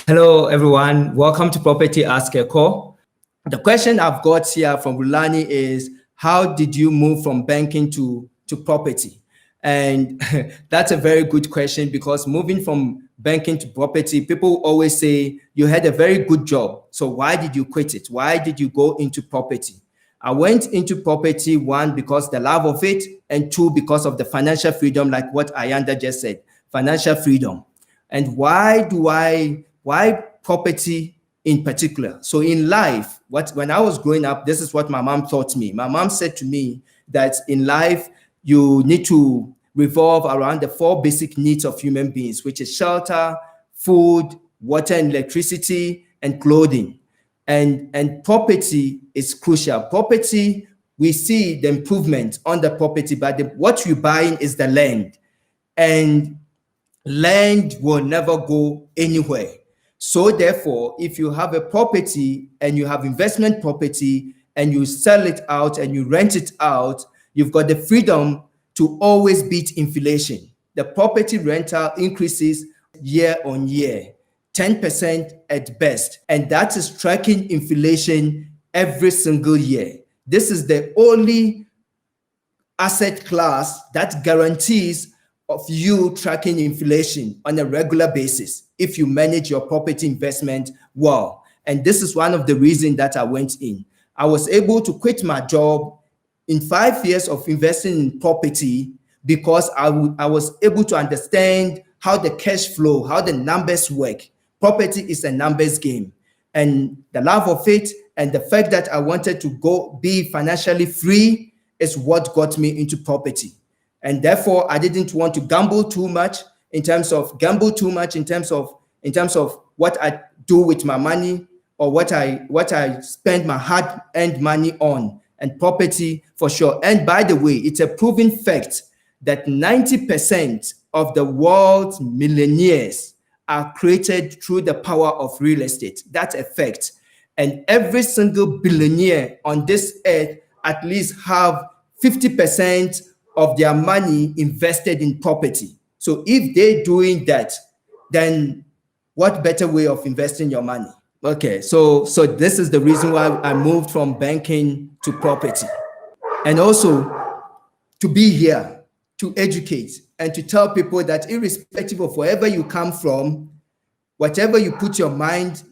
Hello, everyone. Welcome to PropertyAskEkow. The question I've got here from Rulani is, how did you move from banking to property? And that's a very good question, because moving from banking to property, people always say you had a very good job. So why did you quit it? Why did you go into property? I went into property, one, because the love of it, and two, because of the financial freedom, like what Ayanda just said, financial freedom. And why property in particular? So in life, when I was growing up, this is what my mom taught me. My mom said to me that in life, you need to revolve around the 4 basic needs of human beings, which is shelter, food, water and electricity, and clothing. And property is crucial. Property, we see the improvement on the property, but what you're buying is the land. And land will never go anywhere. So therefore, if you have a property and you have investment property and you sell it out and you rent it out, you've got the freedom to always beat inflation. The property rental increases year on year, 10% at best. And that is tracking inflation every single year. This is the only asset class that guarantees of you tracking inflation on a regular basis if you manage your property investment well. And this is one of the reasons that I went in. I was able to quit my job in 5 years of investing in property because I was able to understand how the cash flow, how the numbers work. Property is a numbers game. And the love of it and the fact that I wanted to go be financially free is what got me into property. And therefore, I didn't want to gamble too much in terms of what I do with my money or what I spend my hard-earned money on, and property for sure. And by the way, it's a proven fact that 90% of the world's millionaires are created through the power of real estate. That's a fact. And every single billionaire on this earth at least have 50% of their money invested in property. So if they're doing that, then what better way of investing your money? Okay, so this is the reason why I moved from banking to property. And also to be here, to educate, and to tell people that irrespective of wherever you come from, whatever you put your mind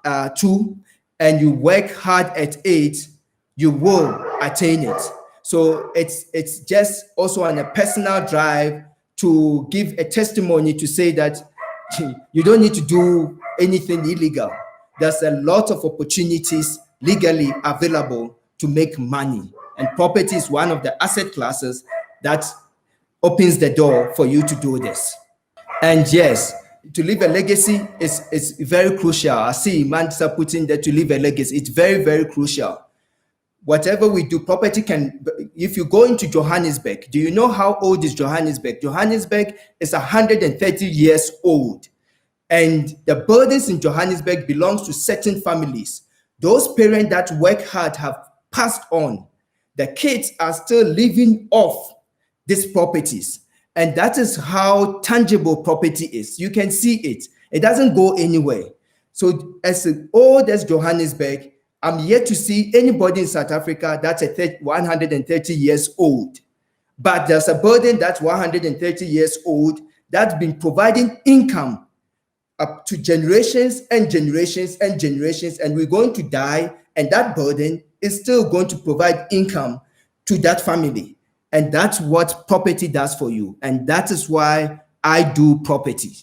to, and you work hard at it, you will attain it. So it's just also on a personal drive to give a testimony to say that you don't need to do anything illegal. There's a lot of opportunities legally available to make money. And property is one of the asset classes that opens the door for you to do this. And yes, to leave a legacy is very crucial. I see Mansa putting that to leave a legacy. It's very, very crucial. Whatever we do, property can, if you go into Johannesburg, do you know how old is Johannesburg? Johannesburg is 130 years old. And the buildings in Johannesburg belongs to certain families. Those parents that work hard have passed on. The kids are still living off these properties. And that is how tangible property is. You can see it. It doesn't go anywhere. So as old as Johannesburg, I'm yet to see anybody in South Africa that's 130 years old. But there's a building that's 130 years old that's been providing income up to generations and generations and generations, and we're going to die, and that building is still going to provide income to that family. And that's what property does for you. And that is why I do property.